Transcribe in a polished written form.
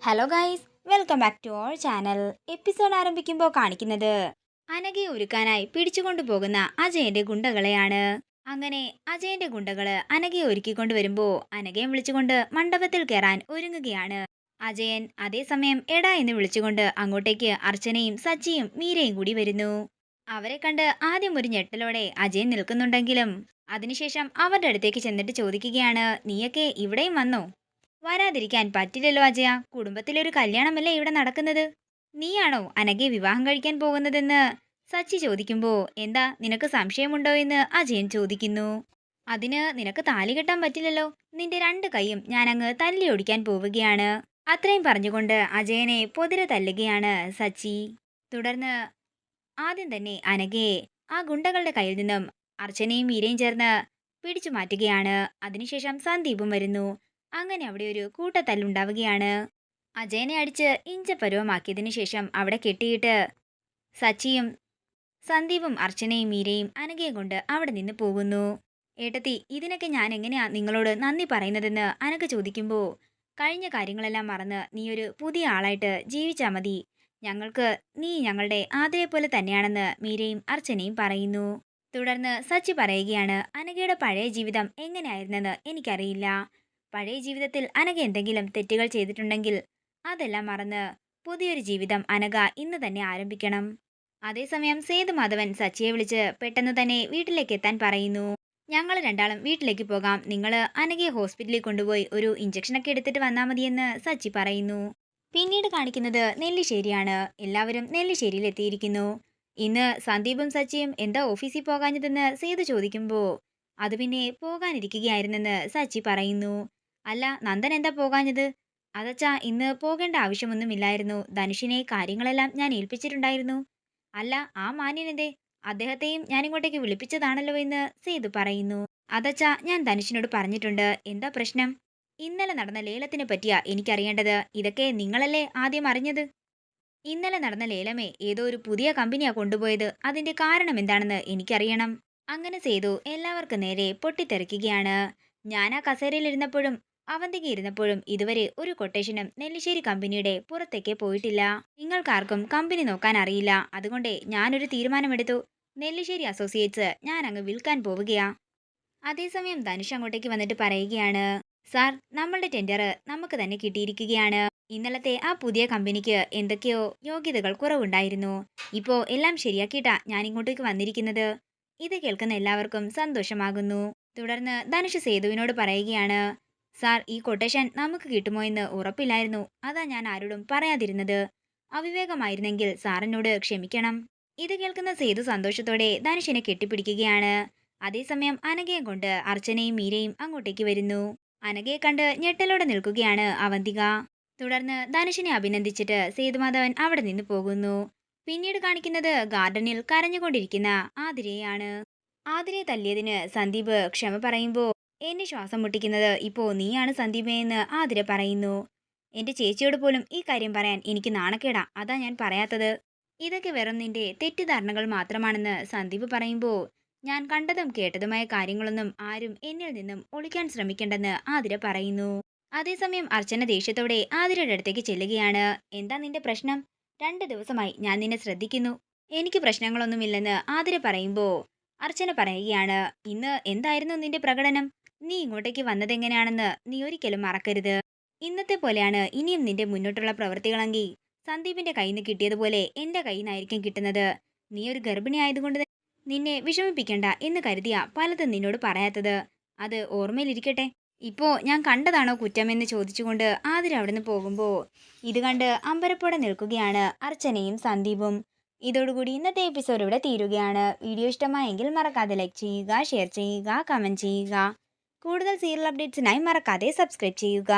Hello guys, welcome back to our channel. Episode ആരംഭിക്കുമ്പോൾ കാണിക്കുന്നത് അനഘയെ ഒരുക്കാനായി പിടിച്ചുകൊണ്ടു പോകുന്ന അജയന്റെ ഗുണ്ടകളെയാണ്. അങ്ങനെ അജയന്റെ ഗുണ്ടകള് അനഘയെ ഒരുക്കിക്കൊണ്ട് വരുമ്പോ അനഘയെ വിളിച്ചുകൊണ്ട് മണ്ഡപത്തിൽ കയറാൻ ഒരുങ്ങുകയാണ് അജയൻ. അതേസമയം എടാ എന്ന് വിളിച്ചുകൊണ്ട് അങ്ങോട്ടേക്ക് അർച്ചനയും സച്ചിയും മീരയും കൂടി വരുന്നു. അവരെ കണ്ട് ആദ്യം ഒരു ഞെട്ടലോടെ അജയൻ നിൽക്കുന്നുണ്ടെങ്കിലും അതിനുശേഷം അവരുടെ അടുത്തേക്ക് ചെന്നിട്ട് ചോദിക്കുകയാണ്, നീയൊക്കെ ഇവിടെയും വന്നോ? വരാതിരിക്കാൻ പറ്റില്ലല്ലോ അജയ, കുടുംബത്തിലൊരു കല്യാണമല്ലേ ഇവിടെ നടക്കുന്നത്. നീയാണോ അനഘയെ വിവാഹം കഴിക്കാൻ പോകുന്നതെന്ന് സച്ചി ചോദിക്കുമ്പോ എന്താ നിനക്ക് സംശയമുണ്ടോ എന്ന് അജയൻ ചോദിക്കുന്നു. അതിന് നിനക്ക് താലി കെട്ടാൻ പറ്റില്ലല്ലോ, നിന്റെ രണ്ട് കൈയും ഞാൻ അങ്ങ് തല്ലി ഒടിക്കാൻ പോവുകയാണ്. അത്രയും പറഞ്ഞുകൊണ്ട് അജയനെ പൊതിരെ തല്ലുകയാണ് സച്ചി. തുടർന്ന് ആദ്യം തന്നെ അനഘയെ ആ ഗുണ്ടകളുടെ കയ്യിൽ നിന്നും അർച്ചനയും മീരയും ചേർന്ന് പിടിച്ചു മാറ്റുകയാണ്. അതിനുശേഷം സന്ദീപും വരുന്നു. അങ്ങനെ അവിടെ ഒരു കൂട്ടത്തല്ലുണ്ടാവുകയാണ്. അജയനെ അടിച്ച് ഇഞ്ചപ്പരുവമാക്കിയതിനു ശേഷം അവിടെ കെട്ടിയിട്ട് സച്ചിയും സന്ദീപും അർച്ചനയും മീരയും അനഘയെ കൊണ്ട് അവിടെ നിന്ന് പോകുന്നു. ഏട്ടത്തി, ഇതിനൊക്കെ ഞാൻ എങ്ങനെയാ നിങ്ങളോട് നന്ദി പറയുന്നതെന്ന് അനഘ ചോദിക്കുമ്പോൾ കഴിഞ്ഞ കാര്യങ്ങളെല്ലാം മറന്ന് നീ ഒരു പുതിയ ആളായിട്ട് ജീവിച്ചാ മതി. ഞങ്ങൾക്ക് നീ ഞങ്ങളുടെ ആദ്യയെ പോലെ തന്നെയാണെന്ന് മീരയും അർച്ചനയും പറയുന്നു. തുടർന്ന് സച്ചി പറയുകയാണ്, അനഘയുടെ പഴയ ജീവിതം എങ്ങനെയായിരുന്നെന്ന് എനിക്കറിയില്ല. പഴയ ജീവിതത്തിൽ അനഘ എന്തെങ്കിലും തെറ്റുകൾ ചെയ്തിട്ടുണ്ടെങ്കിൽ അതെല്ലാം മറന്ന് പുതിയൊരു ജീവിതം അനഘ ഇന്ന് തന്നെ ആരംഭിക്കണം. അതേസമയം സേതുമാധവൻ സച്ചിയെ വിളിച്ച് പെട്ടെന്ന് തന്നെ വീട്ടിലേക്ക് എത്താൻ പറയുന്നു. ഞങ്ങൾ രണ്ടാളും വീട്ടിലേക്ക് പോകാം, നിങ്ങൾ അനഘയെ ഹോസ്പിറ്റലിൽ കൊണ്ടുപോയി ഒരു ഇഞ്ചക്ഷനൊക്കെ എടുത്തിട്ട് വന്നാൽ മതിയെന്ന് സച്ചി പറയുന്നു. പിന്നീട് കാണിക്കുന്നത് നെല്ലിശ്ശേരിയാണ്. എല്ലാവരും നെല്ലിശ്ശേരിയിൽ എത്തിയിരിക്കുന്നു. ഇന്ന് സന്ദീപും സച്ചിയും എന്താ ഓഫീസിൽ പോകാഞ്ഞതെന്ന് സേതു ചോദിക്കുമ്പോൾ അത് പിന്നെ പോകാനിരിക്കുകയായിരുന്നെന്ന് സച്ചി പറയുന്നു. അല്ല, നന്ദൻ എന്താ പോകാഞ്ഞത്? അതച്ചാ, ഇന്ന് പോകേണ്ട ആവശ്യമൊന്നുമില്ലായിരുന്നു. ധനുഷിനെ കാര്യങ്ങളെല്ലാം ഞാൻ ഏൽപ്പിച്ചിട്ടുണ്ടായിരുന്നു. അല്ല, ആ മാന്യനെന്തേ? അദ്ദേഹത്തെയും ഞാനിങ്ങോട്ടേക്ക് വിളിപ്പിച്ചതാണല്ലോ എന്ന് സേതു പറയുന്നു. അതച്ചാ, ഞാൻ ധനുഷിനോട് പറഞ്ഞിട്ടുണ്ട്. എന്താ പ്രശ്നം? ഇന്നലെ നടന്ന ലേലത്തിനെ പറ്റിയാ എനിക്കറിയേണ്ടത്. ഇതൊക്കെ നിങ്ങളല്ലേ ആദ്യം അറിഞ്ഞത്? ഇന്നലെ നടന്ന ലേലമേ ഏതോ ഒരു പുതിയ കമ്പനിയാ കൊണ്ടുപോയത്. അതിന്റെ കാരണം എന്താണെന്ന് എനിക്കറിയണം. അങ്ങനെ സേതു എല്ലാവർക്കും നേരെ പൊട്ടിത്തെറിക്കുകയാണ്. ഞാൻ ആ കസേരയിലിരുന്നപ്പോഴും അവന്തിക ഇരുന്നപ്പോഴും ഇതുവരെ ഒരു കൊട്ടേഷനും നെല്ലിശ്ശേരി കമ്പനിയുടെ പുറത്തേക്ക് പോയിട്ടില്ല. നിങ്ങൾക്കാർക്കും കമ്പനി നോക്കാൻ അറിയില്ല. അതുകൊണ്ട് ഞാനൊരു തീരുമാനമെടുത്തു. നെല്ലിശ്ശേരി അസോസിയേറ്റ്സ് ഞാൻ അങ്ങ് വിൽക്കാൻ പോവുകയാ. അതേസമയം ധനുഷ് അങ്ങോട്ടേക്ക് വന്നിട്ട് പറയുകയാണ്, സാർ, നമ്മളുടെ ടെൻഡർ നമുക്ക് തന്നെ കിട്ടിയിരിക്കുകയാണ്. ഇന്നലത്തെ ആ പുതിയ കമ്പനിക്ക് എന്തൊക്കെയോ യോഗ്യതകൾ കുറവുണ്ടായിരുന്നു. ഇപ്പോ എല്ലാം ശരിയാക്കിയിട്ടാ ഞാൻ ഇങ്ങോട്ടേക്ക് വന്നിരിക്കുന്നത്. ഇത് കേൾക്കുന്ന എല്ലാവർക്കും സന്തോഷമാകുന്നു. തുടർന്ന് ധനുഷ് സേതുവിനോട് പറയുകയാണ്, സാർ, ഈ കൊട്ടേഷൻ നമുക്ക് കിട്ടുമോ എന്ന് ഉറപ്പില്ലായിരുന്നു. അതാ ഞാൻ ആരോടും പറയാതിരുന്നത്. അവിവേകമായിരുന്നെങ്കിൽ സാറിനോട് ക്ഷമിക്കണം. ഇത് കേൾക്കുന്ന സേതു സന്തോഷത്തോടെ ധനുഷിനെ കെട്ടിപ്പിടിക്കുകയാണ്. അതേസമയം അനഘയെ കൊണ്ട് അർച്ചനയും മീരയും അങ്ങോട്ടേക്ക് വരുന്നു. അനഘയെ കണ്ട് ഞെട്ടലോടെ നിൽക്കുകയാണ് അവന്തിക. തുടർന്ന് ധനുഷിനെ അഭിനന്ദിച്ചിട്ട് സേതുമാധവൻ അവിടെ നിന്ന് പോകുന്നു. പിന്നീട് കാണിക്കുന്നത് ഗാർഡനിൽ കരഞ്ഞുകൊണ്ടിരിക്കുന്ന ആതിരയെയാണ്. ആതിരയെ തല്ലിയതിന് സന്ദീപ് ക്ഷമ പറയുമ്പോൾ എന്നെ ശ്വാസം മുട്ടിക്കുന്നത് ഇപ്പോ നീയാണ് സന്ദീപേ എന്ന് ആതിര പറയുന്നു. എന്റെ ചേച്ചിയോട് പോലും ഈ കാര്യം പറയാൻ എനിക്ക് നാണക്കേടാ, അതാ ഞാൻ പറയാത്തത്. ഇതൊക്കെ വെറും നിന്റെ തെറ്റിദ്ധാരണകൾ മാത്രമാണെന്ന് സന്ദീപ് പറയുമ്പോൾ ഞാൻ കണ്ടതും കേട്ടതുമായ കാര്യങ്ങളൊന്നും ആരും എന്നിൽ നിന്നും ഒളിക്കാൻ ശ്രമിക്കണ്ടെന്ന് ആതിര പറയുന്നു. അതേസമയം അർച്ചന ദേഷ്യത്തോടെ ആതിരയുടെ അടുത്തേക്ക് ചെല്ലുകയാണ്. എന്താ നിന്റെ പ്രശ്നം? 2 ദിവസമായി ഞാൻ നിന്നെ ശ്രദ്ധിക്കുന്നു. എനിക്ക് പ്രശ്നങ്ങളൊന്നുമില്ലെന്ന് ആതിര പറയുമ്പോൾ അർച്ചന പറയുകയാണ്, ഇന്ന് എന്തായിരുന്നു നിന്റെ പ്രകടനം? നീ ഇങ്ങോട്ടേക്ക് വന്നതെങ്ങനെയാണെന്ന് നീ ഒരിക്കലും മറക്കരുത്. ഇന്നത്തെ പോലെയാണ് ഇനിയും നിന്റെ മുന്നോട്ടുള്ള പ്രവൃത്തികളെങ്കിൽ സന്ദീപിന്റെ കയ്യിൽ നിന്ന് കിട്ടിയതുപോലെ എന്റെ കയ്യിൽ നിന്നായിരിക്കും കിട്ടുന്നത്. നീ ഒരു ഗർഭിണി ആയതുകൊണ്ട് നിന്നെ വിഷമിപ്പിക്കണ്ട എന്ന് കരുതിയ പലതും നിന്നോട് പറയാത്തത്. അത് ഓർമ്മയിലിരിക്കട്ടെ. ഇപ്പോ ഞാൻ കണ്ടതാണോ കുറ്റമെന്ന് ചോദിച്ചുകൊണ്ട് ആതിര അവിടുന്ന് പോകുമ്പോൾ ഇത് കണ്ട് അമ്പരപ്പോടെ നിൽക്കുകയാണ് അർച്ചനയും സന്ദീപും. ഇതോടുകൂടി ഇന്നത്തെ എപ്പിസോഡ് ഇവിടെ തീരുകയാണ്. വീഡിയോ ഇഷ്ടമായെങ്കിൽ മറക്കാതെ ലൈക്ക് ചെയ്യുക, ഷെയർ ചെയ്യുക, കമന്റ് ചെയ്യുക. കൂടുതൽ സീരിയൽ അപ്ഡേറ്റ്സിനായി മറക്കാതെ സബ്സ്ക്രൈബ് ചെയ്യുക.